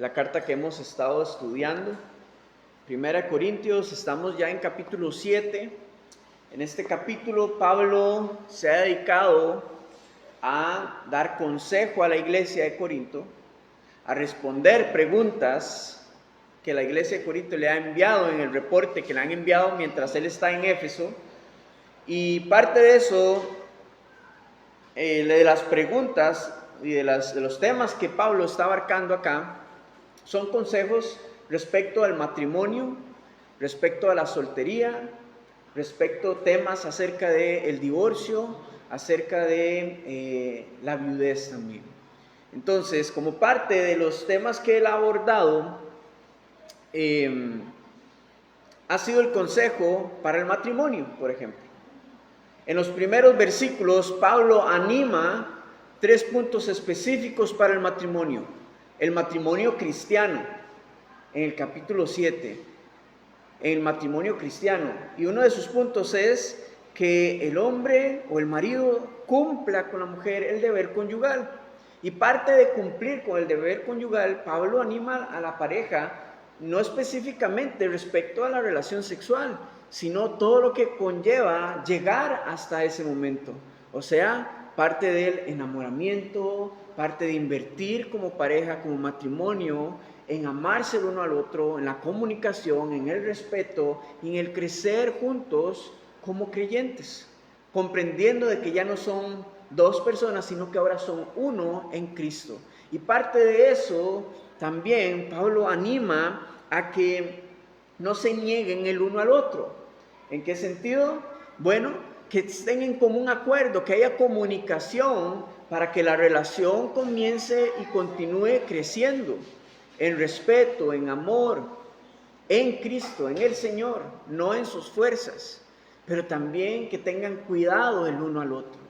la carta que hemos estado estudiando. Primera de Corintios, estamos ya en capítulo 7. En este capítulo Pablo se ha dedicado a dar consejo a la iglesia de Corinto, a responder preguntas que la iglesia de Corinto le ha enviado en el reporte que le han enviado mientras él está en Éfeso. Y parte de eso, de las preguntas y de los temas que Pablo está abarcando acá, son consejos respecto al matrimonio, respecto a la soltería, respecto a temas acerca del divorcio, acerca de la viudez también. Entonces, como parte de los temas que él ha abordado, ha sido el consejo para el matrimonio, por ejemplo. En los primeros versículos, Pablo anima 3 puntos específicos para el matrimonio cristiano, en el capítulo 7, el matrimonio cristiano. Y uno de sus puntos es que el hombre o el marido cumpla con la mujer el deber conyugal. Y parte de cumplir con el deber conyugal, Pablo anima a la pareja, no específicamente respecto a la relación sexual, sino todo lo que conlleva llegar hasta ese momento. O sea, parte del enamoramiento, parte de invertir como pareja, como matrimonio, en amarse el uno al otro, en la comunicación, en el respeto y en el crecer juntos como creyentes, comprendiendo de que ya no son dos personas, sino que ahora son uno en Cristo. Y parte de eso también Pablo anima a que no se nieguen el uno al otro. ¿En qué sentido? Bueno, que estén en común acuerdo, que haya comunicación para que la relación comience y continúe creciendo en respeto, en amor, en Cristo, en el Señor, no en sus fuerzas, pero también que tengan cuidado el uno al otro.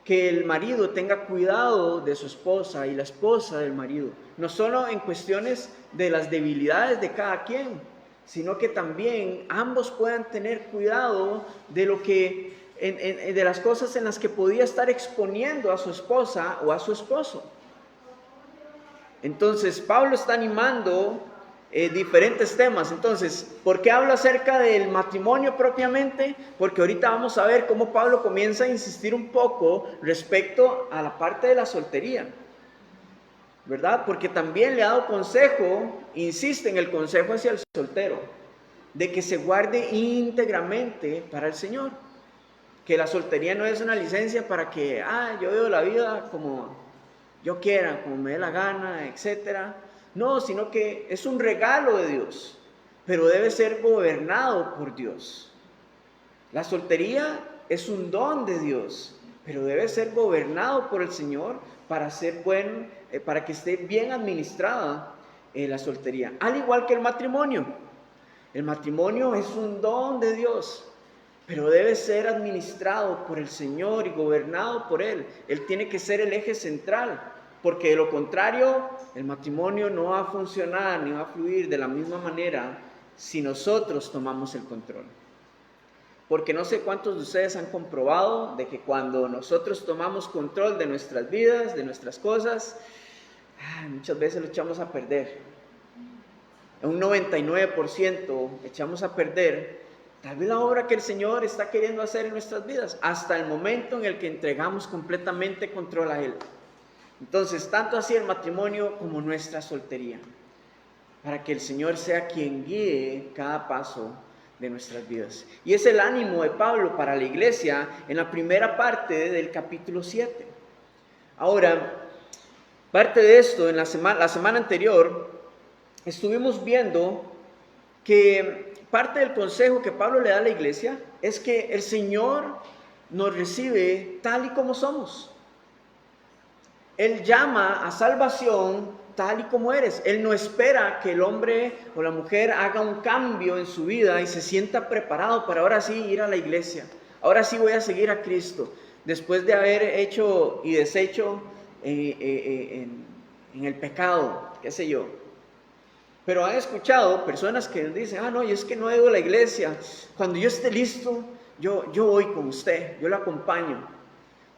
Que el marido tenga cuidado de su esposa y la esposa del marido, no solo en cuestiones de las debilidades de cada quien, sino que también ambos puedan tener cuidado de lo que, de las cosas en las que podía estar exponiendo a su esposa o a su esposo. Entonces, Pablo está animando diferentes temas. Entonces, ¿por qué habla acerca del matrimonio propiamente? Porque ahorita vamos a ver cómo Pablo comienza a insistir un poco respecto a la parte de la soltería, ¿verdad? Porque también le ha dado consejo, insiste en el consejo hacia el soltero, de que se guarde íntegramente para el Señor. Que la soltería no es una licencia para que, yo vivo la vida como yo quiera, como me dé la gana, etcétera. No, sino que es un regalo de Dios, pero debe ser gobernado por Dios. La soltería es un don de Dios, pero debe ser gobernado por el Señor para para que esté bien administrada la soltería. Al igual que el matrimonio. El matrimonio es un don de Dios, pero debe ser administrado por el Señor y gobernado por Él. Él tiene que ser el eje central. Porque de lo contrario, el matrimonio no va a funcionar ni va a fluir de la misma manera si nosotros tomamos el control. Porque no sé cuántos de ustedes han comprobado de que cuando nosotros tomamos control de nuestras vidas, de nuestras cosas, muchas veces lo echamos a perder. En un 99% echamos a perder tal vez la obra que el Señor está queriendo hacer en nuestras vidas, hasta el momento en el que entregamos completamente control a Él. Entonces, tanto así el matrimonio como nuestra soltería, para que el Señor sea quien guíe cada paso de nuestras vidas. Y es el ánimo de Pablo para la iglesia en la primera parte del capítulo 7. Ahora, parte de esto, la semana anterior, estuvimos viendo que parte del consejo que Pablo le da a la iglesia es que el Señor nos recibe tal y como somos. Él llama a salvación tal y como eres. Él no espera que el hombre o la mujer haga un cambio en su vida y se sienta preparado para ahora sí ir a la iglesia. Ahora sí voy a seguir a Cristo. Después de haber hecho y deshecho en el pecado, qué sé yo. Pero han escuchado personas que dicen, no, yo es que no he ido a la iglesia. Cuando yo esté listo, yo voy con usted, yo lo acompaño.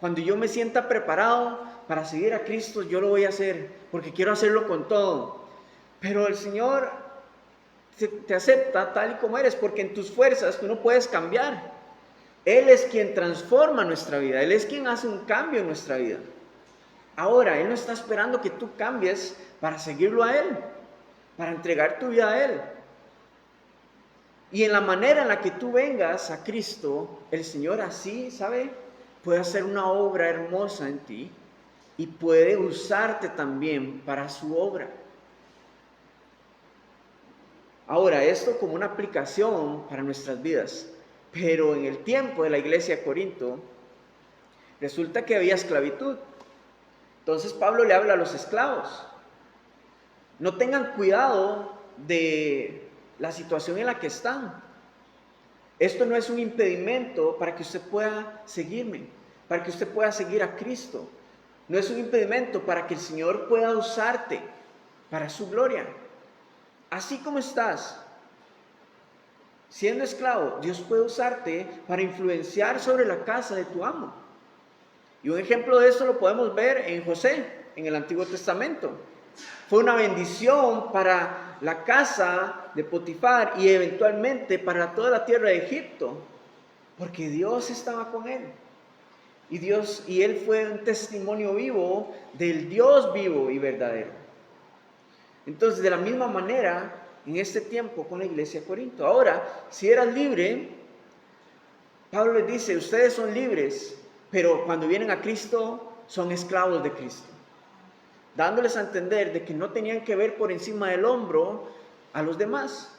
Cuando yo me sienta preparado, para seguir a Cristo, yo lo voy a hacer, porque quiero hacerlo con todo. Pero el Señor te acepta tal y como eres, porque en tus fuerzas tú no puedes cambiar. Él es quien transforma nuestra vida, Él es quien hace un cambio en nuestra vida. Ahora, Él no está esperando que tú cambies para seguirlo a Él, para entregar tu vida a Él. Y en la manera en la que tú vengas a Cristo, el Señor así, ¿sabe? Puede hacer una obra hermosa en ti y puede usarte también para su obra. Ahora, esto como una aplicación para nuestras vidas. Pero en el tiempo de la iglesia de Corinto, resulta que había esclavitud. Entonces Pablo le habla a los esclavos. No tengan cuidado de la situación en la que están. Esto no es un impedimento para que usted pueda seguirme, para que usted pueda seguir a Cristo. No es un impedimento para que el Señor pueda usarte para su gloria. Así como estás, siendo esclavo, Dios puede usarte para influenciar sobre la casa de tu amo. Y un ejemplo de esto lo podemos ver en José, en el Antiguo Testamento. Fue una bendición para la casa de Potifar y eventualmente para toda la tierra de Egipto, porque Dios estaba con él. Y él fue un testimonio vivo del Dios vivo y verdadero. Entonces, de la misma manera, en este tiempo con la iglesia de Corinto. Ahora, si eras libre, Pablo les dice, ustedes son libres, pero cuando vienen a Cristo, son esclavos de Cristo. Dándoles a entender de que no tenían que ver por encima del hombro a los demás.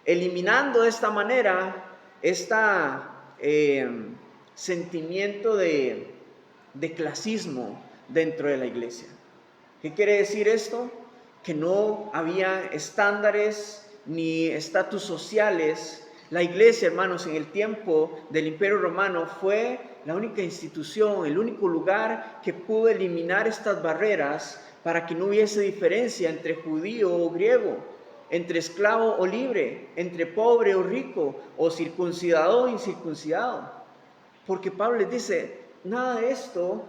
Eliminando de esta manera sentimiento de clasismo dentro de la iglesia. ¿Qué quiere decir esto? Que no había estándares ni estatus sociales. La iglesia, hermanos, en el tiempo del Imperio Romano fue la única institución, el único lugar que pudo eliminar estas barreras para que no hubiese diferencia entre judío o griego, entre esclavo o libre, entre pobre o rico, o circuncidado o incircuncidado. Porque Pablo les dice, nada de esto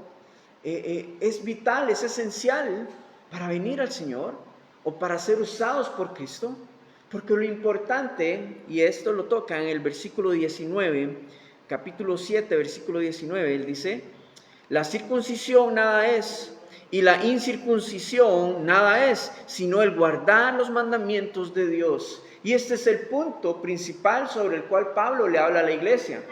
es vital, es esencial para venir al Señor o para ser usados por Cristo, porque lo importante, y esto lo toca en el versículo 19, capítulo 7, versículo 19, él dice, la circuncisión nada es, y la incircuncisión nada es, sino el guardar los mandamientos de Dios. Y este es el punto principal sobre el cual Pablo le habla a la iglesia.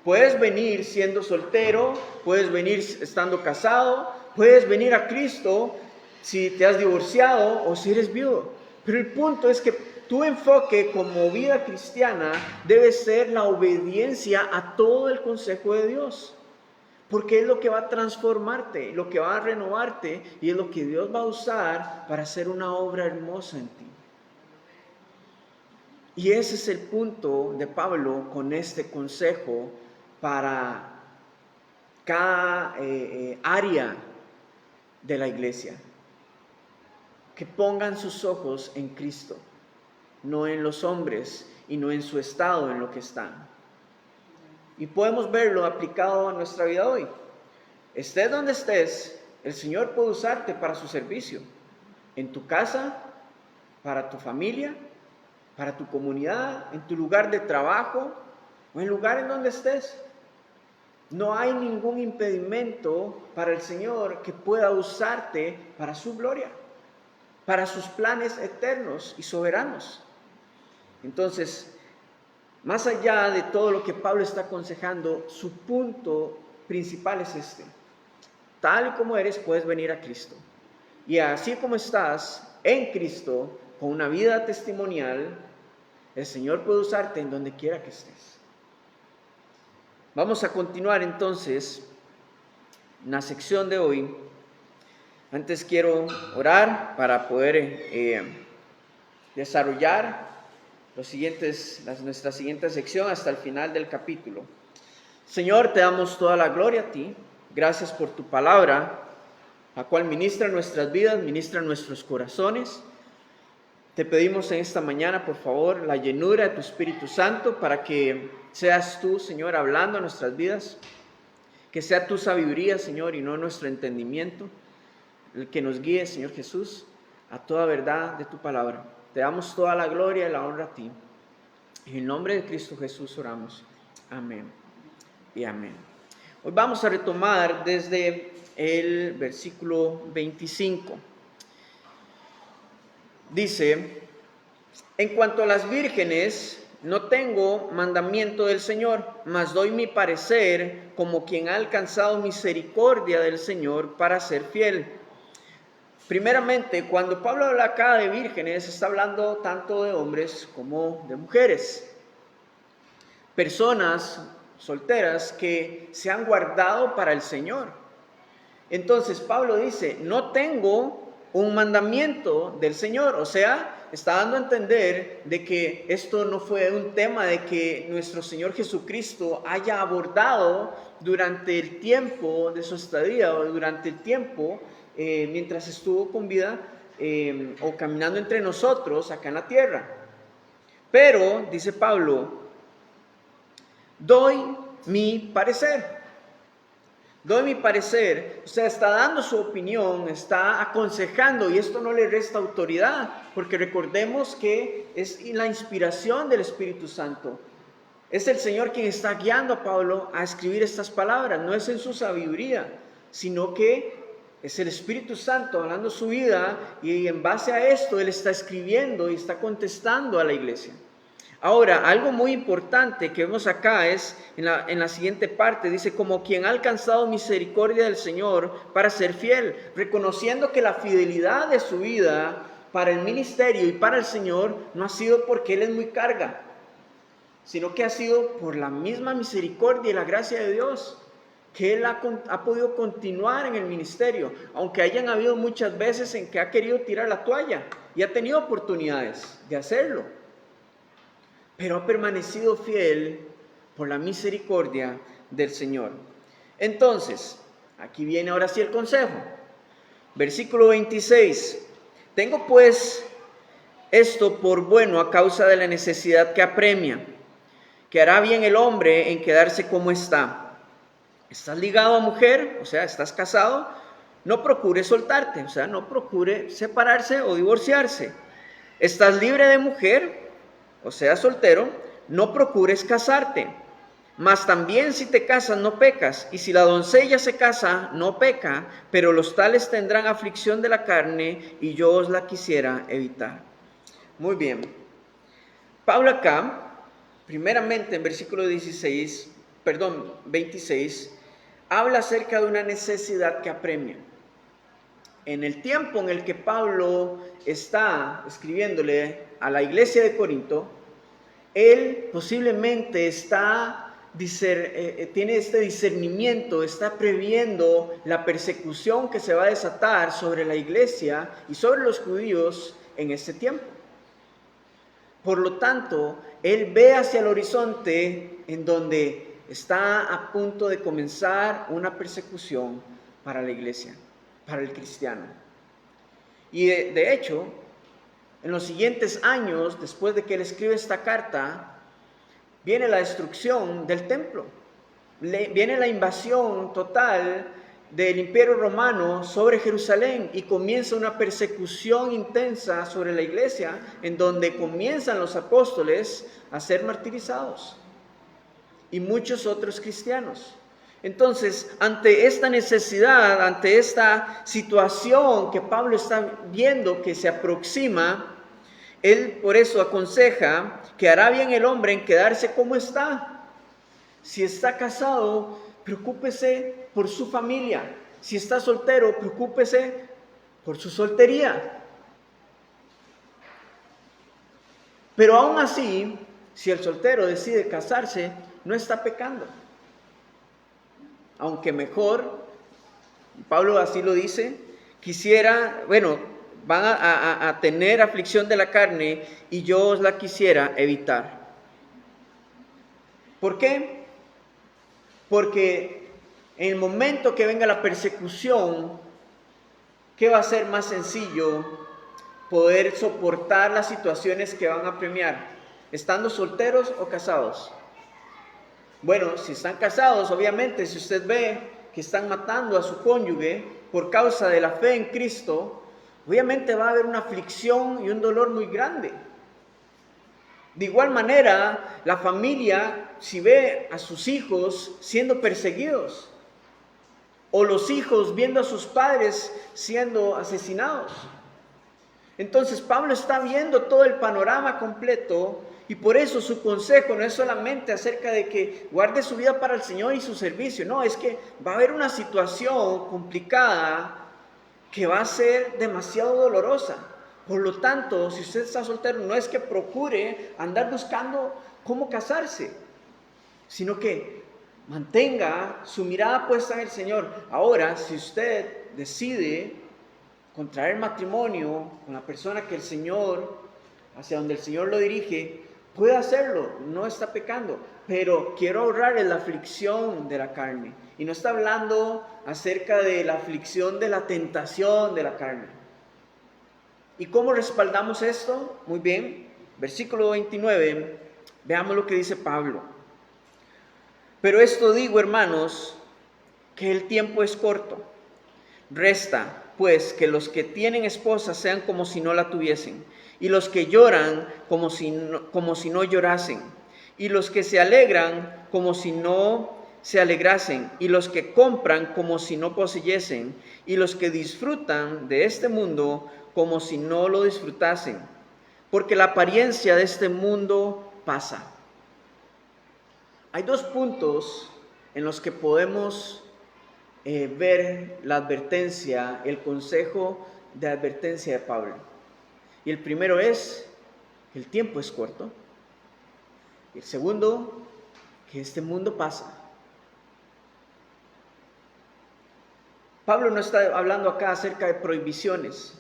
Puedes venir siendo soltero, puedes venir estando casado, puedes venir a Cristo si te has divorciado o si eres viudo. Pero el punto es que tu enfoque como vida cristiana debe ser la obediencia a todo el consejo de Dios. Porque es lo que va a transformarte, lo que va a renovarte y es lo que Dios va a usar para hacer una obra hermosa en ti. Y ese es el punto de Pablo con este consejo para cada área de la iglesia. Que pongan sus ojos en Cristo, no en los hombres y no en su estado en lo que están. Y podemos verlo aplicado a nuestra vida hoy. Estés donde estés, el Señor puede usarte para su servicio. En tu casa, para tu familia, para tu comunidad, en tu lugar de trabajo o en el lugar en donde estés. No hay ningún impedimento para el Señor que pueda usarte para su gloria, para sus planes eternos y soberanos. Entonces, más allá de todo lo que Pablo está aconsejando, su punto principal es este. Tal y como eres, puedes venir a Cristo. Y así como estás en Cristo, con una vida testimonial, el Señor puede usarte en donde quiera que estés. Vamos a continuar entonces en la sección de hoy. Antes quiero orar para poder desarrollar nuestra siguiente sección hasta el final del capítulo. Señor, te damos toda la gloria a ti. Gracias por tu palabra, la cual ministra nuestras vidas, ministra nuestros corazones. Te pedimos en esta mañana, por favor, la llenura de tu Espíritu Santo para que seas tú, Señor, hablando a nuestras vidas. Que sea tu sabiduría, Señor, y no nuestro entendimiento, el que nos guíe, Señor Jesús, a toda verdad de tu palabra. Te damos toda la gloria y la honra a ti. En el nombre de Cristo Jesús oramos. Amén y amén. Hoy vamos a retomar desde el versículo 25. Dice: en cuanto a las vírgenes, no tengo mandamiento del Señor, mas doy mi parecer como quien ha alcanzado misericordia del Señor para ser fiel. Primeramente, cuando Pablo habla acá de vírgenes, está hablando tanto de hombres como de mujeres. Personas solteras que se han guardado para el Señor. Entonces Pablo dice: no tengo un mandamiento del Señor. O sea, está dando a entender de que esto no fue un tema de que nuestro Señor Jesucristo haya abordado durante el tiempo de su estadía o durante el tiempo mientras estuvo con vida o caminando entre nosotros acá en la tierra. Pero, dice Pablo, doy mi parecer. Doy mi parecer, o sea, está dando su opinión, está aconsejando, y esto no le resta autoridad, porque recordemos que es la inspiración del Espíritu Santo. Es el Señor quien está guiando a Pablo a escribir estas palabras, no es en su sabiduría, sino que es el Espíritu Santo hablando su vida, y en base a esto Él está escribiendo y está contestando a la iglesia. Ahora, algo muy importante que vemos acá es, en la siguiente parte, dice: como quien ha alcanzado misericordia del Señor para ser fiel, reconociendo que la fidelidad de su vida para el ministerio y para el Señor no ha sido porque Él es muy carga, sino que ha sido por la misma misericordia y la gracia de Dios, que Él ha podido continuar en el ministerio, aunque hayan habido muchas veces en que ha querido tirar la toalla y ha tenido oportunidades de hacerlo, pero ha permanecido fiel por la misericordia del Señor. Entonces, aquí viene ahora sí el consejo. Versículo 26. Tengo pues esto por bueno a causa de la necesidad que apremia, que hará bien el hombre en quedarse como está. ¿Estás ligado a mujer? O sea, ¿estás casado? No procure soltarte, o sea, no procure separarse o divorciarse. ¿Estás libre de mujer? O sea, soltero, no procures casarte. Mas también si te casas no pecas, y si la doncella se casa no peca, pero los tales tendrán aflicción de la carne, y yo os la quisiera evitar. Muy bien. Pablo acá, primeramente en versículo 26, habla acerca de una necesidad que apremia. En el tiempo en el que Pablo está escribiéndole a la iglesia de Corinto, él posiblemente tiene este discernimiento, está previendo la persecución que se va a desatar sobre la iglesia y sobre los judíos en este tiempo. Por lo tanto, él ve hacia el horizonte en donde está a punto de comenzar una persecución para la iglesia, para el cristiano. Y de hecho, en los siguientes años, después de que él escribe esta carta, viene la destrucción del templo, viene la invasión total del Imperio Romano sobre Jerusalén y comienza una persecución intensa sobre la iglesia, en donde comienzan los apóstoles a ser martirizados y muchos otros cristianos. Entonces, ante esta necesidad, ante esta situación que Pablo está viendo que se aproxima, él por eso aconseja que hará bien el hombre en quedarse como está. Si está casado, preocúpese por su familia. Si está soltero, preocúpese por su soltería. Pero aún así, si el soltero decide casarse, no está pecando. Aunque mejor, Pablo así lo dice, van a tener aflicción de la carne y yo os la quisiera evitar. ¿Por qué? Porque en el momento que venga la persecución, ¿qué va a ser más sencillo poder soportar las situaciones que van a apremiar? ¿Estando solteros o casados? Bueno, si están casados, obviamente, si usted ve que están matando a su cónyuge por causa de la fe en Cristo, obviamente va a haber una aflicción y un dolor muy grande. De igual manera, la familia, si ve a sus hijos siendo perseguidos, o los hijos viendo a sus padres siendo asesinados. Entonces Pablo está viendo todo el panorama completo y por eso su consejo no es solamente acerca de que guarde su vida para el Señor y su servicio. No, es que va a haber una situación complicada que va a ser demasiado dolorosa. Por lo tanto, si usted está soltero, no es que procure andar buscando cómo casarse, sino que mantenga su mirada puesta en el Señor. Ahora, si usted decide contraer matrimonio con la persona que el Señor, hacia donde el Señor lo dirige, puede hacerlo, no está pecando, pero quiero ahorrarle la aflicción de la carne. Y no está hablando acerca de la aflicción de la tentación de la carne. ¿Y cómo respaldamos esto? Muy bien, versículo 29, veamos lo que dice Pablo. Pero esto digo, hermanos, que el tiempo es corto. Resta, pues, que los que tienen esposa sean como si no la tuviesen, y los que lloran como si no llorasen, y los que se alegran como si no se alegrasen, y los que compran como si no poseyesen, y los que disfrutan de este mundo como si no lo disfrutasen, porque la apariencia de este mundo pasa. Hay dos puntos en los que podemos ver la advertencia, el consejo de advertencia de Pablo. Y el primero es que el tiempo es corto. Y el segundo, que este mundo pasa. Pablo no está hablando acá acerca de prohibiciones.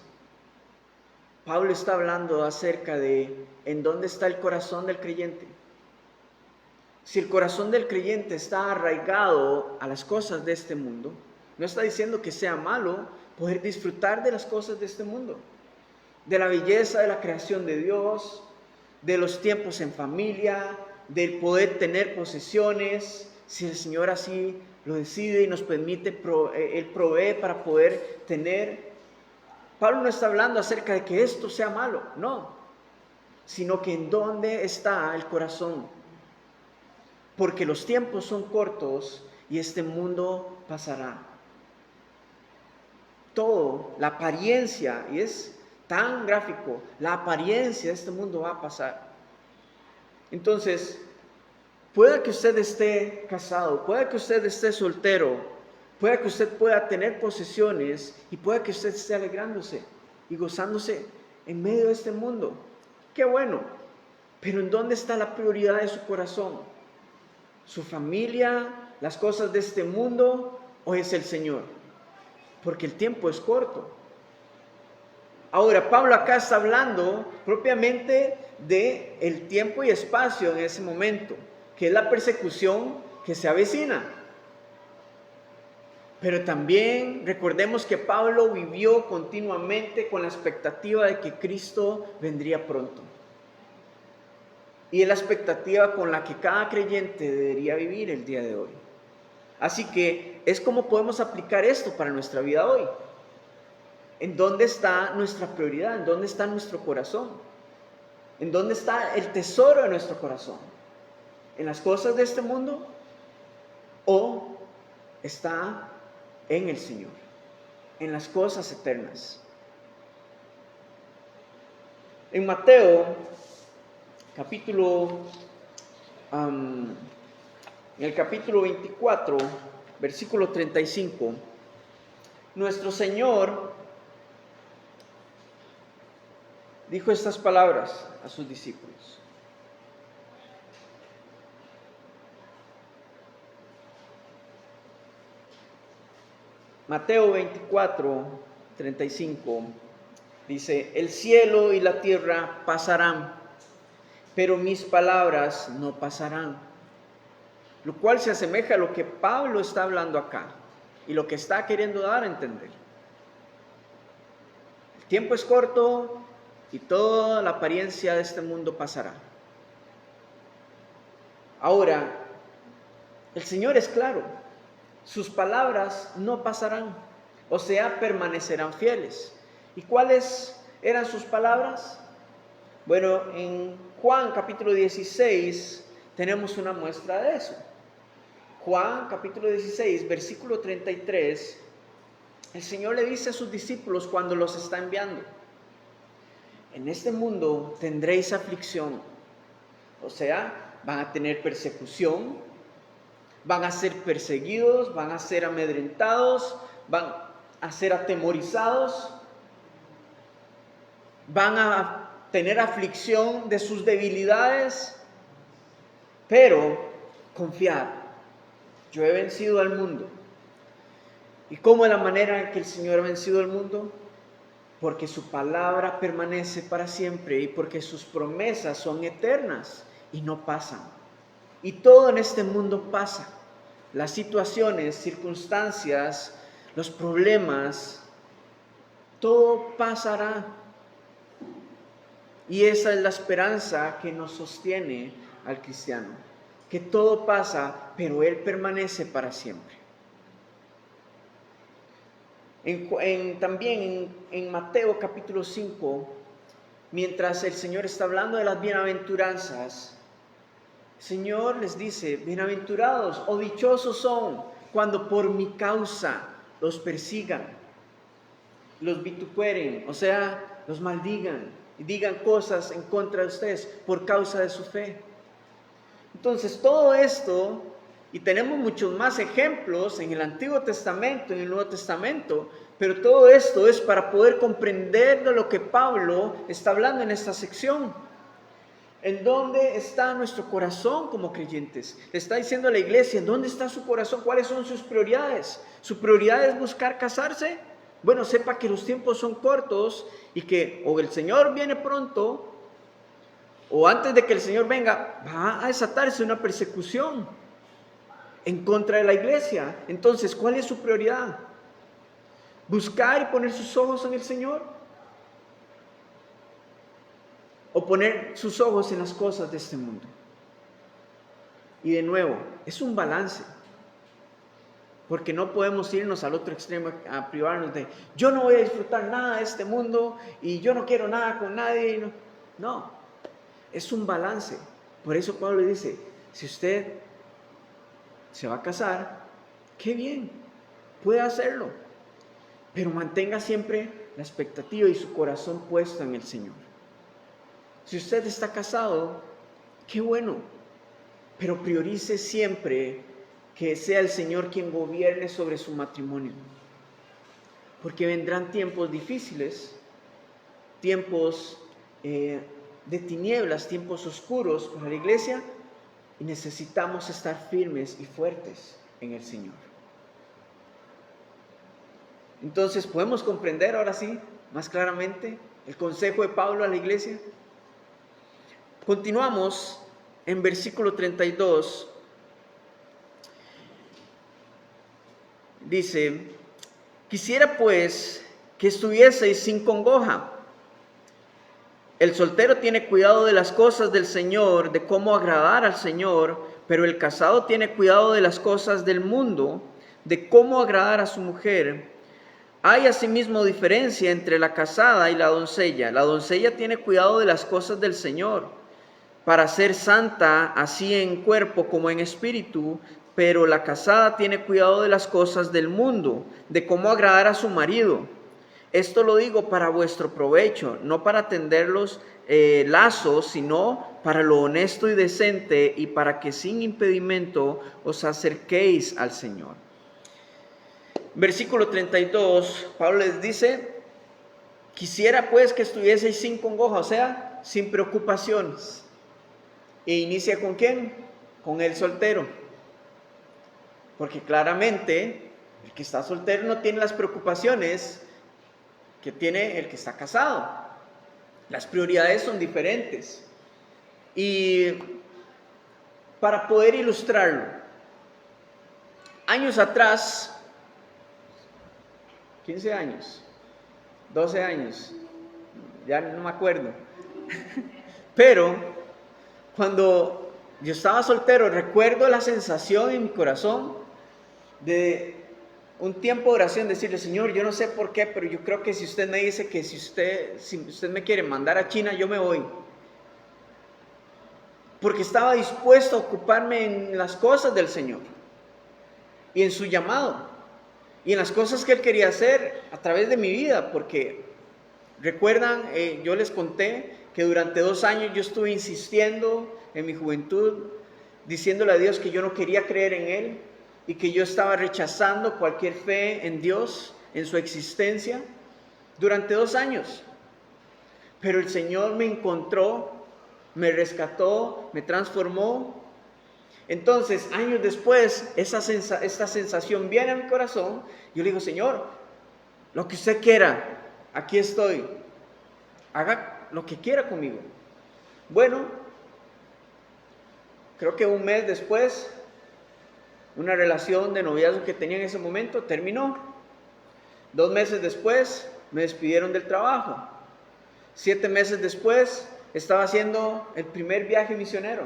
Pablo está hablando acerca de en dónde está el corazón del creyente. Si el corazón del creyente está arraigado a las cosas de este mundo, no está diciendo que sea malo poder disfrutar de las cosas de este mundo, de la belleza de la creación de Dios, de los tiempos en familia, del poder tener posesiones, si el Señor así lo decide y nos permite, Él provee para poder tener. Pablo no está hablando acerca de que esto sea malo, no, sino que en dónde está el corazón. Porque los tiempos son cortos y este mundo pasará. Todo, la apariencia, y es tan gráfico, la apariencia de este mundo va a pasar. Entonces, pueda que usted esté casado, pueda que usted esté soltero, pueda que usted pueda tener posesiones y pueda que usted esté alegrándose y gozándose en medio de este mundo. Qué bueno, pero ¿en dónde está la prioridad de su corazón? ¿Su familia, las cosas de este mundo o es el Señor? Porque el tiempo es corto. Ahora, Pablo acá está hablando propiamente de el tiempo y espacio en ese momento, que es la persecución que se avecina. Pero también recordemos que Pablo vivió continuamente con la expectativa de que Cristo vendría pronto. Y es la expectativa con la que cada creyente debería vivir el día de hoy. Así que es como podemos aplicar esto para nuestra vida hoy. ¿En dónde está nuestra prioridad? ¿En dónde está nuestro corazón? ¿En dónde está el tesoro de nuestro corazón? ¿En las cosas de este mundo? ¿O está en el Señor? En las cosas eternas. En Mateo en el capítulo 24, versículo 35, nuestro Señor dijo estas palabras a sus discípulos. Mateo 24, 35, dice: el cielo y la tierra pasarán, pero mis palabras no pasarán. Lo cual se asemeja a lo que Pablo está hablando acá y lo que está queriendo dar a entender. El tiempo es corto y toda la apariencia de este mundo pasará. Ahora, El Señor es claro, sus palabras no pasarán, o sea, permanecerán fieles. ¿Y cuáles eran sus palabras? Bueno, en Juan capítulo 16 tenemos una muestra de eso. Juan capítulo 16, versículo 33, el Señor le dice a sus discípulos cuando los está enviando: en este mundo tendréis aflicción, o sea, van a tener persecución, van a ser perseguidos, van a ser amedrentados, van a ser atemorizados, van a tener aflicción de sus debilidades, pero confiad, yo he vencido al mundo. ¿Y cómo es la manera en que el Señor ha vencido al mundo? Porque su palabra permanece para siempre y porque sus promesas son eternas y no pasan. Y todo en este mundo pasa. Las situaciones, circunstancias, los problemas, todo pasará. Y esa es la esperanza que nos sostiene al cristiano, que todo pasa, pero Él permanece para siempre. También en Mateo capítulo 5, mientras el Señor está hablando de las bienaventuranzas, el Señor les dice: bienaventurados o dichosos son cuando por mi causa los persigan, los vituperen, o sea, los maldigan y digan cosas en contra de ustedes por causa de su fe. Entonces todo esto, y tenemos muchos más ejemplos en el Antiguo Testamento, en el Nuevo Testamento, pero todo esto es para poder comprender de lo que Pablo está hablando en esta sección. ¿En dónde está nuestro corazón como creyentes? Le está diciendo a la iglesia: ¿en dónde está su corazón? ¿Cuáles son sus prioridades? ¿Su prioridad es buscar casarse? Bueno, sepa que los tiempos son cortos y que o el Señor viene pronto, o antes de que el Señor venga, va a desatarse una persecución en contra de la iglesia. Entonces, ¿cuál es su prioridad? ¿Buscar y poner sus ojos en el Señor? ¿O poner sus ojos en las cosas de este mundo? Y de nuevo, es un balance. Porque no podemos irnos al otro extremo a privarnos de: yo no voy a disfrutar nada de este mundo y yo no quiero nada con nadie. No, es un balance. Por eso Pablo dice: si usted se va a casar, qué bien, puede hacerlo, pero mantenga siempre la expectativa y su corazón puesto en el Señor. Si usted está casado, qué bueno, pero priorice siempre que sea el Señor quien gobierne sobre su matrimonio, porque vendrán tiempos difíciles, tiempos de tinieblas, tiempos oscuros para la iglesia, y necesitamos estar firmes y fuertes en el Señor. Entonces, ¿podemos comprender ahora sí, más claramente, el consejo de Pablo a la iglesia? Continuamos en versículo 32. Dice: quisiera pues que estuvieseis sin congoja. El soltero tiene cuidado de las cosas del Señor, de cómo agradar al Señor, pero el casado tiene cuidado de las cosas del mundo, de cómo agradar a su mujer. Hay asimismo diferencia entre la casada y la doncella. La doncella tiene cuidado de las cosas del Señor, para ser santa así en cuerpo como en espíritu, pero la casada tiene cuidado de las cosas del mundo, de cómo agradar a su marido. Esto lo digo para vuestro provecho, no para tenderlos lazos, sino para lo honesto y decente, y para que sin impedimento os acerquéis al Señor. Versículo 32, Pablo les dice: quisiera pues que estuvieseis sin congoja, o sea, sin preocupaciones. E inicia ¿con quién? Con el soltero. Porque claramente el que está soltero no tiene las preocupaciones que tiene el que está casado. Las prioridades son diferentes. Y para poder ilustrarlo, años atrás, 15 años, 12 años, ya no me acuerdo, pero cuando yo estaba soltero, recuerdo la sensación en mi corazón de un tiempo de oración, decirle, Señor, yo no sé por qué, pero yo creo que si usted me dice que si usted me quiere mandar a China, yo me voy. Porque estaba dispuesto a ocuparme en las cosas del Señor y en su llamado y en las cosas que Él quería hacer a través de mi vida. Porque recuerdan, yo les conté que durante 2 años yo estuve insistiendo en mi juventud, diciéndole a Dios que yo no quería creer en Él y que yo estaba rechazando cualquier fe en Dios, en su existencia, durante 2 años. Pero el Señor me encontró, me rescató, me transformó. Entonces, años después, esta sensación viene a mi corazón. Yo le digo, Señor, lo que usted quiera, aquí estoy. Haga lo que quiera conmigo. Bueno, creo que un mes después, una relación de noviazgo que tenía en ese momento terminó. 2 meses después, me despidieron del trabajo. 7 meses después, estaba haciendo el primer viaje misionero.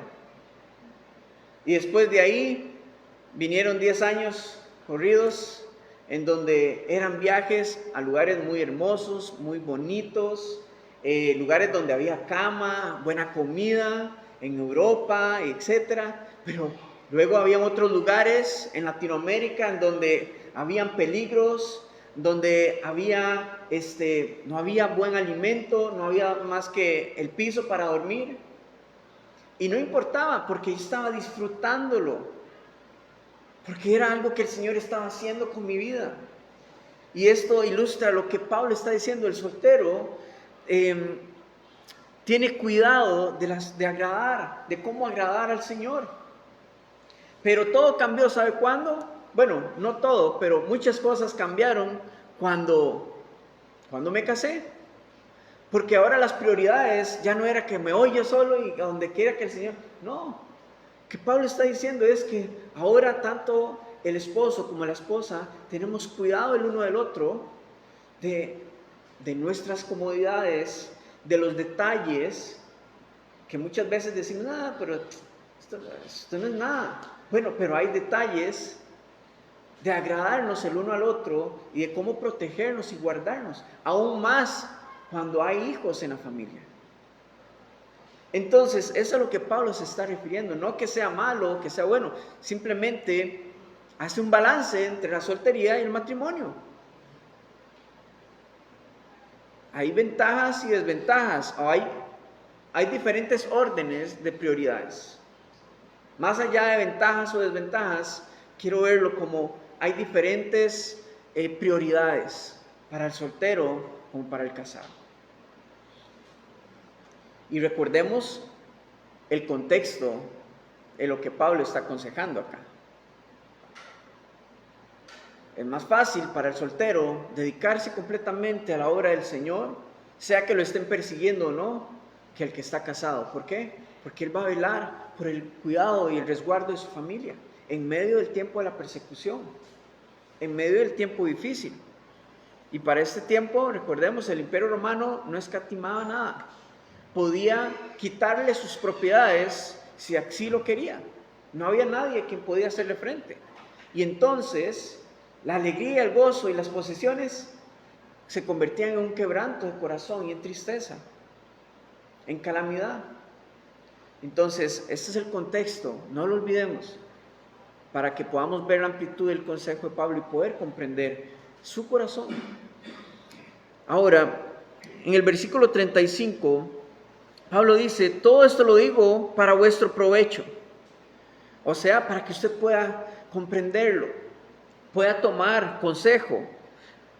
Y después de ahí, vinieron 10 años corridos, en donde eran viajes a lugares muy hermosos, muy bonitos, lugares donde había cama, buena comida, en Europa, etcétera. Pero luego había otros lugares en Latinoamérica en donde habían peligros, donde no había buen alimento, no había más que el piso para dormir. Y no importaba, porque yo estaba disfrutándolo, porque era algo que el Señor estaba haciendo con mi vida. Y esto ilustra lo que Pablo está diciendo. El soltero tiene cuidado de cómo agradar al Señor. Pero todo cambió, ¿sabe cuándo? Bueno, no todo, pero muchas cosas cambiaron cuando me casé. Porque ahora las prioridades ya no era que me voy yo solo y a donde quiera que el Señor. No, que Pablo está diciendo es que ahora tanto el esposo como la esposa tenemos cuidado el uno del otro, de nuestras comodidades, de los detalles, que muchas veces decimos, pero esto no es nada. Bueno, pero hay detalles de agradarnos el uno al otro y de cómo protegernos y guardarnos, aún más cuando hay hijos en la familia. Entonces, eso es a lo que Pablo se está refiriendo. No que sea malo, que sea bueno, simplemente hace un balance entre la soltería y el matrimonio. Hay ventajas y desventajas, hay diferentes órdenes de prioridades. Más allá de ventajas o desventajas, quiero verlo como hay diferentes prioridades para el soltero como para el casado. Y recordemos el contexto de lo que Pablo está aconsejando acá. Es más fácil para el soltero dedicarse completamente a la obra del Señor, sea que lo estén persiguiendo o no, que el que está casado. ¿Por qué? Porque él va a velar por el cuidado y el resguardo de su familia en medio del tiempo de la persecución, en medio del tiempo difícil. Y para este tiempo, recordemos, el Imperio Romano no escatimaba nada. Podía quitarle sus propiedades si así lo quería. No había nadie quien podía hacerle frente. Y entonces, la alegría, el gozo y las posesiones se convertían en un quebranto de corazón y en tristeza, en calamidad. Entonces, este es el contexto, no lo olvidemos, para que podamos ver la amplitud del consejo de Pablo y poder comprender su corazón. Ahora, en el versículo 35, Pablo dice, todo esto lo digo para vuestro provecho. O sea, para que usted pueda comprenderlo, pueda tomar consejo,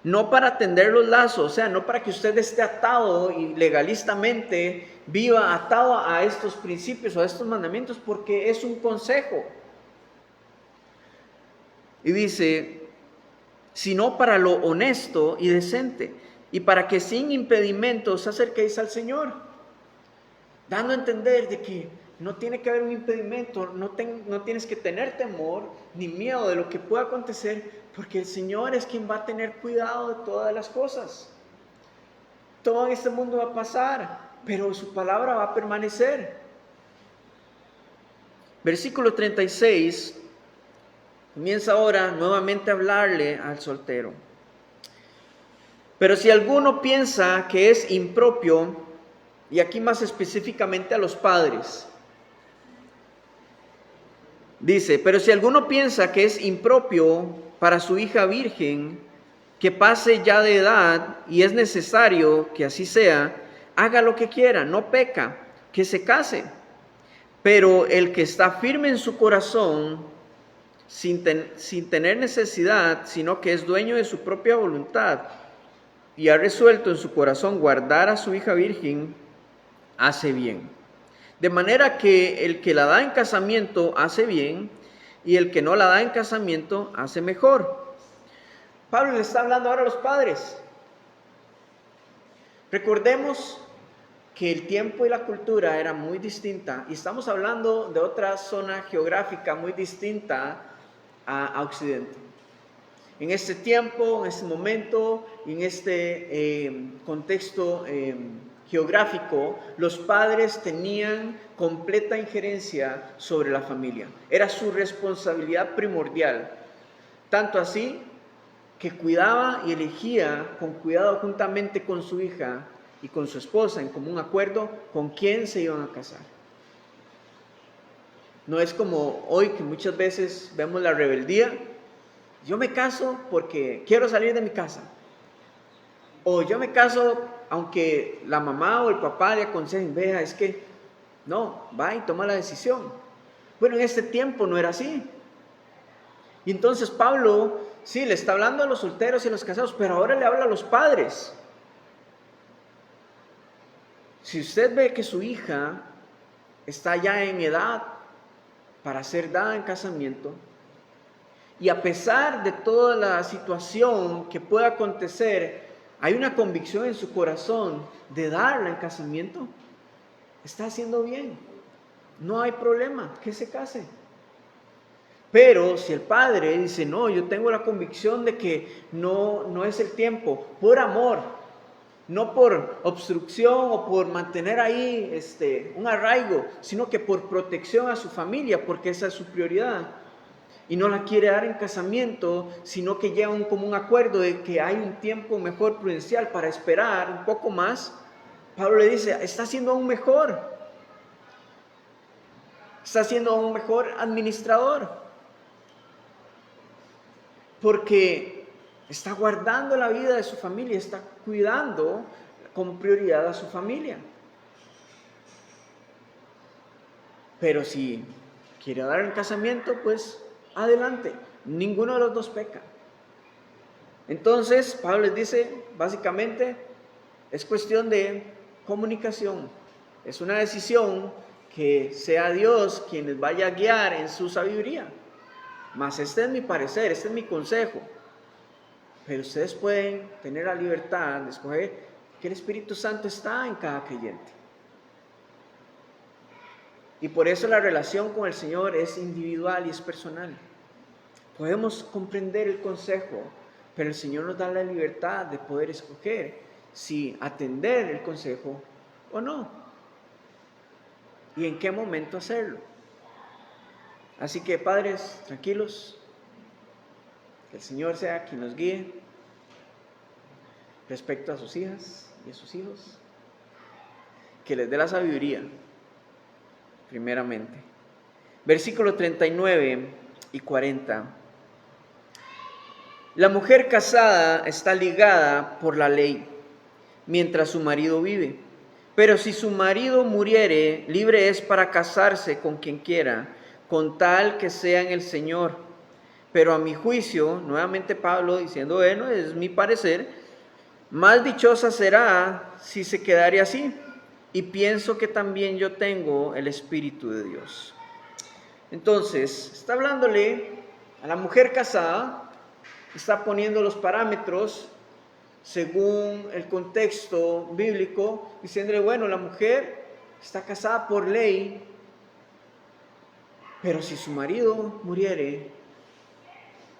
no para tender los lazos, o sea, no para que usted esté atado y legalistamente viva atado a estos principios o a estos mandamientos, porque es un consejo. Y dice, sino para lo honesto y decente, y para que sin impedimentos os acerquéis al Señor, dando a entender de que no tiene que haber un impedimento, no tienes que tener temor ni miedo de lo que pueda acontecer, porque el Señor es quien va a tener cuidado de todas las cosas. Todo en este mundo va a pasar, pero su palabra va a permanecer. Versículo 36, comienza ahora nuevamente a hablarle al soltero. Pero si alguno piensa que es impropio, y aquí más específicamente a los padres, dice, pero si alguno piensa que es impropio para su hija virgen, que pase ya de edad y es necesario que así sea, haga lo que quiera, no peca, que se case. Pero el que está firme en su corazón, sin tener necesidad, sino que es dueño de su propia voluntad, y ha resuelto en su corazón guardar a su hija virgen, hace bien. De manera que el que la da en casamiento hace bien, y el que no la da en casamiento hace mejor. Pablo le está hablando ahora a los padres. Recordemos que el tiempo y la cultura era muy distinta, y estamos hablando de otra zona geográfica muy distinta a Occidente. En este tiempo, en este momento, en este contexto geográfico, los padres tenían completa injerencia sobre la familia. Era su responsabilidad primordial. Tanto así que cuidaba y elegía con cuidado juntamente con su hija y con su esposa en común acuerdo con quién se iban a casar. No es como hoy que muchas veces vemos la rebeldía. Yo me caso porque quiero salir de mi casa. O yo me caso aunque la mamá o el papá le aconsejen, vea, es que no, va y toma la decisión. Bueno, en este tiempo no era así. Y entonces Pablo, sí, le está hablando a los solteros y a los casados, pero ahora le habla a los padres. Si usted ve que su hija está ya en edad para ser dada en casamiento, y a pesar de toda la situación que pueda acontecer, hay una convicción en su corazón de darla en casamiento, está haciendo bien. No hay problema, que se case. Pero si el padre dice, no, yo tengo la convicción de que no es el tiempo, por amor, no por obstrucción o por mantener ahí un arraigo, sino que por protección a su familia, porque esa es su prioridad. Y no la quiere dar en casamiento, sino que llega a un común acuerdo de que hay un tiempo mejor prudencial para esperar un poco más. Pablo le dice, está siendo aún mejor. Está siendo un mejor administrador. Porque está guardando la vida de su familia, está cuidando con prioridad a su familia. Pero si quiere dar en casamiento, pues adelante, ninguno de los dos peca. Entonces, Pablo les dice, básicamente, es cuestión de comunicación. Es una decisión que sea Dios quien les vaya a guiar en su sabiduría. Mas este es mi parecer, este es mi consejo. Pero ustedes pueden tener la libertad de escoger que el Espíritu Santo está en cada creyente. Y por eso la relación con el Señor es individual y es personal. Podemos comprender el consejo, pero el Señor nos da la libertad de poder escoger si atender el consejo o no. Y en qué momento hacerlo. Así que padres, tranquilos, que el Señor sea quien nos guíe respecto a sus hijas y a sus hijos, que les dé la sabiduría, primeramente. Versículos 39 y 40. La mujer casada está ligada por la ley, mientras su marido vive. Pero si su marido muriere, libre es para casarse con quien quiera, con tal que sea en el Señor. Pero a mi juicio, nuevamente Pablo diciendo, bueno, es mi parecer, más dichosa será si se quedare así. Y pienso que también yo tengo el Espíritu de Dios. Entonces, está hablándole a la mujer casada, está poniendo los parámetros según el contexto bíblico, diciéndole, bueno, la mujer está casada por ley, pero si su marido muriere,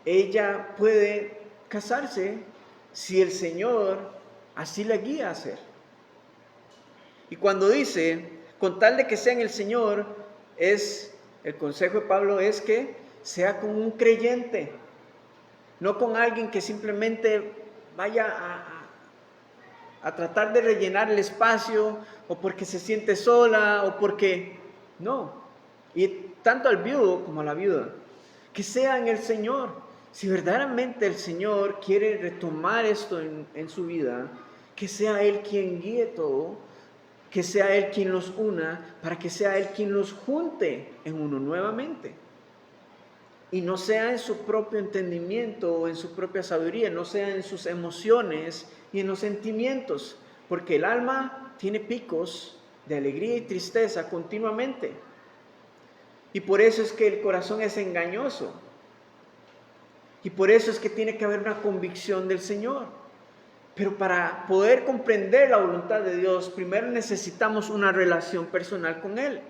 ella puede casarse si el Señor así la guía a hacer. Y cuando dice, con tal de que sea en el Señor, es El consejo de Pablo es que sea con un creyente, no con alguien que simplemente vaya a tratar de rellenar el espacio, o porque se siente sola, o porque no. Y tanto al viudo como a la viuda, que sea en el Señor. Si verdaderamente el Señor quiere retomar esto en su vida, que sea Él quien guíe todo, que sea Él quien los una, para que sea Él quien los junte en uno nuevamente. Y no sea en su propio entendimiento o en su propia sabiduría, no sea en sus emociones y en los sentimientos, porque el alma tiene picos de alegría y tristeza continuamente. Y por eso es que el corazón es engañoso. Y por eso es que tiene que haber una convicción del Señor. Pero para poder comprender la voluntad de Dios, primero necesitamos una relación personal con Él.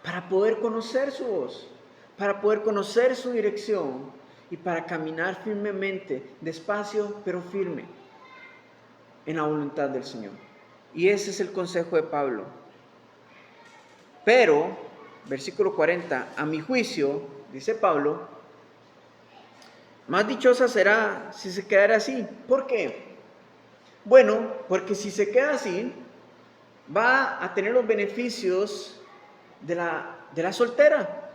Para poder conocer su voz, para poder conocer su dirección y para caminar firmemente, despacio pero firme, en la voluntad del Señor. Y ese es el consejo de Pablo. Pero, versículo 40, a mi juicio, dice Pablo, más dichosa será si se quedara así. ¿Por qué? Bueno, porque si se queda así, va a tener los beneficios de la soltera.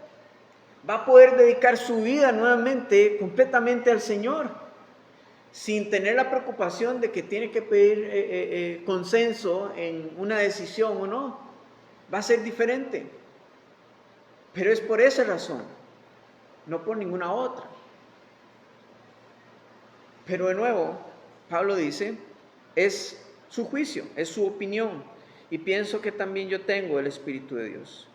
Va a poder dedicar su vida nuevamente, completamente al Señor, sin tener la preocupación de que tiene que pedir consenso en una decisión o no. Va a ser diferente. Pero es por esa razón, no por ninguna otra. Pero de nuevo, Pablo dice, es su juicio, es su opinión. Y pienso que también yo tengo el Espíritu de Dios,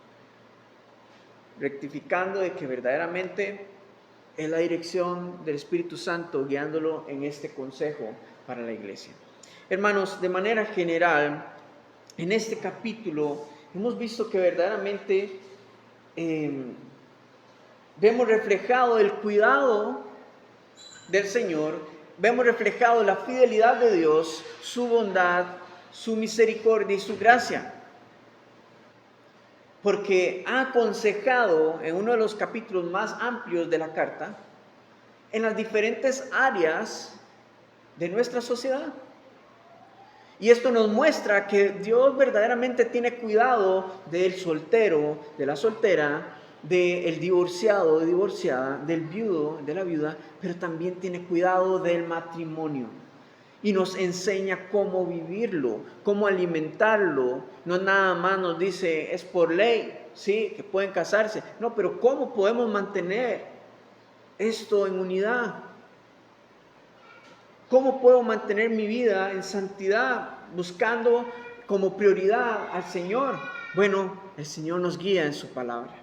rectificando de que verdaderamente es la dirección del Espíritu Santo guiándolo en este consejo para la iglesia. Hermanos, de manera general, en este capítulo hemos visto que verdaderamente vemos reflejado el cuidado del Señor, vemos reflejado la fidelidad de Dios, su bondad, su misericordia y su gracia. Porque ha aconsejado en uno de los capítulos más amplios de la carta, en las diferentes áreas de nuestra sociedad. Y esto nos muestra que Dios verdaderamente tiene cuidado del soltero, de la soltera, del divorciado o divorciada, del viudo, de la viuda, pero también tiene cuidado del matrimonio. Y nos enseña cómo vivirlo, cómo alimentarlo. No nada más nos dice, es por ley, sí, que pueden casarse. No, pero ¿cómo podemos mantener esto en unidad? ¿Cómo puedo mantener mi vida en santidad, buscando como prioridad al Señor? Bueno, el Señor nos guía en su palabra.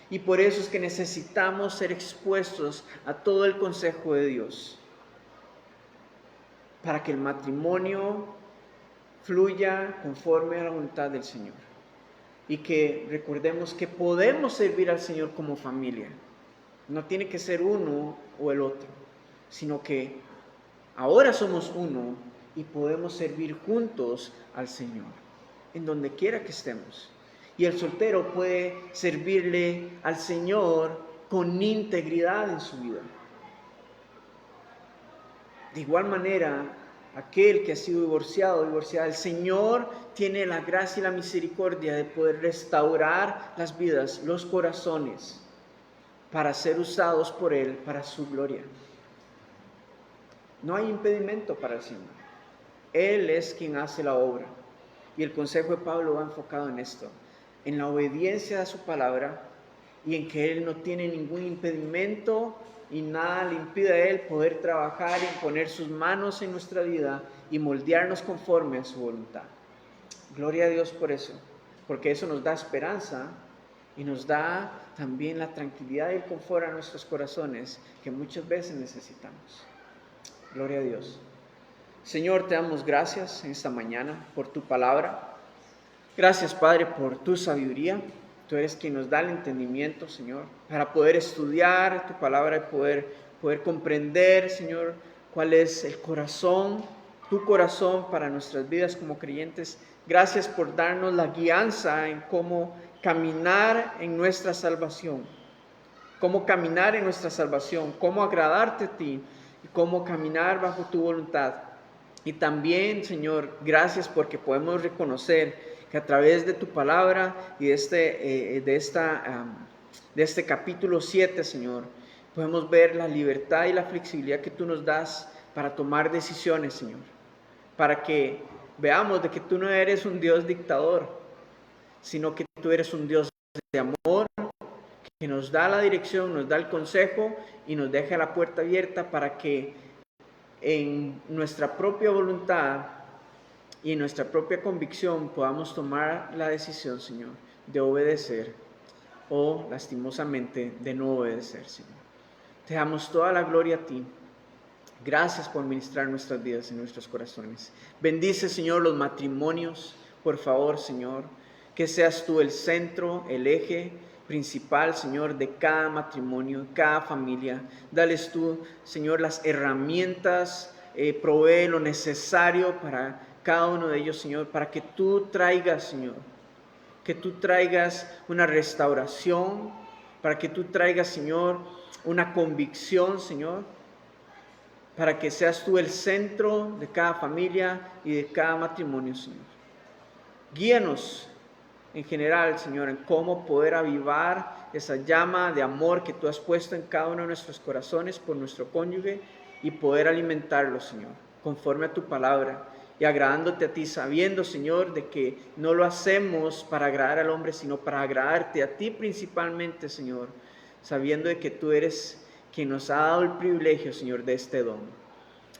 Y por eso es que necesitamos ser expuestos a todo el consejo de Dios, para que el matrimonio fluya conforme a la voluntad del Señor. Y que recordemos que podemos servir al Señor como familia. No tiene que ser uno o el otro, sino que ahora somos uno y podemos servir juntos al Señor, en donde quiera que estemos. Y el soltero puede servirle al Señor con integridad en su vida. De igual manera, aquel que ha sido divorciado o divorciada, el Señor tiene la gracia y la misericordia de poder restaurar las vidas, los corazones, para ser usados por Él, para su gloria. No hay impedimento para el Señor. Él es quien hace la obra. Y el consejo de Pablo va enfocado en esto, en la obediencia a su palabra y en que Él no tiene ningún impedimento y nada le impide a Él poder trabajar y poner sus manos en nuestra vida y moldearnos conforme a su voluntad. Gloria a Dios por eso, porque eso nos da esperanza y nos da también la tranquilidad y el confort a nuestros corazones que muchas veces necesitamos. Gloria a Dios. Señor, te damos gracias en esta mañana por tu palabra. Gracias, Padre, por tu sabiduría. Tú eres quien nos da el entendimiento, Señor, para poder estudiar tu palabra y poder comprender, Señor, cuál es el corazón tu corazón para nuestras vidas como creyentes. Gracias por darnos la guianza en cómo caminar en nuestra salvación. Cómo caminar en nuestra salvación, cómo agradarte a ti y cómo caminar bajo tu voluntad. Y también, Señor, gracias porque podemos reconocer que a través de tu palabra y de este capítulo 7, Señor, podemos ver la libertad y la flexibilidad que tú nos das para tomar decisiones, Señor. Para que veamos de que tú no eres un Dios dictador, sino que tú eres un Dios de amor, que nos da la dirección, nos da el consejo y nos deja la puerta abierta para que en nuestra propia voluntad y en nuestra propia convicción podamos tomar la decisión, Señor, de obedecer o lastimosamente de no obedecer, Señor. Te damos toda la gloria a ti. Gracias por ministrar nuestras vidas y nuestros corazones. Bendice, Señor, los matrimonios, por favor, Señor, que seas tú el centro, el eje principal, Señor, de cada matrimonio, cada familia. Dales tú, Señor, las herramientas, provee lo necesario para cada uno de ellos, Señor, para que tú traigas, Señor, que tú traigas una restauración, para que tú traigas, Señor, una convicción, Señor, para que seas tú el centro de cada familia y de cada matrimonio, Señor. Guíanos en general, Señor, en cómo poder avivar esa llama de amor que tú has puesto en cada uno de nuestros corazones por nuestro cónyuge y poder alimentarlo, Señor, conforme a tu palabra y agradándote a ti, sabiendo, Señor, de que no lo hacemos para agradar al hombre, sino para agradarte a ti principalmente, Señor, sabiendo de que tú eres quien nos ha dado el privilegio, Señor, de este don.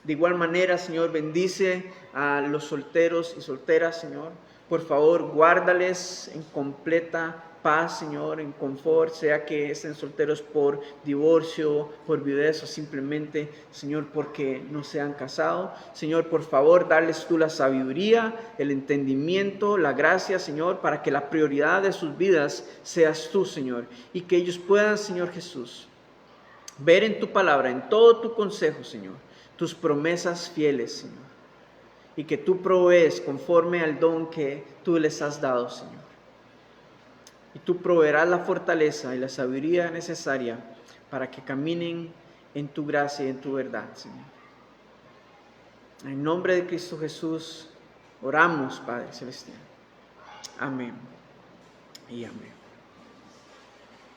De igual manera, Señor, bendice a los solteros y solteras, Señor. Por favor, guárdales en completa paz, Señor, en confort, sea que estén solteros por divorcio, por viudez o simplemente, Señor, porque no se han casado. Señor, por favor, darles tú la sabiduría, el entendimiento, la gracia, Señor, para que la prioridad de sus vidas seas tú, Señor, y que ellos puedan, Señor Jesús, ver en tu palabra, en todo tu consejo, Señor, tus promesas fieles, Señor, y que tú provees conforme al don que tú les has dado, Señor. Y tú proveerás la fortaleza y la sabiduría necesaria para que caminen en tu gracia y en tu verdad, Señor. En nombre de Cristo Jesús, oramos, Padre Celestial. Amén y amén.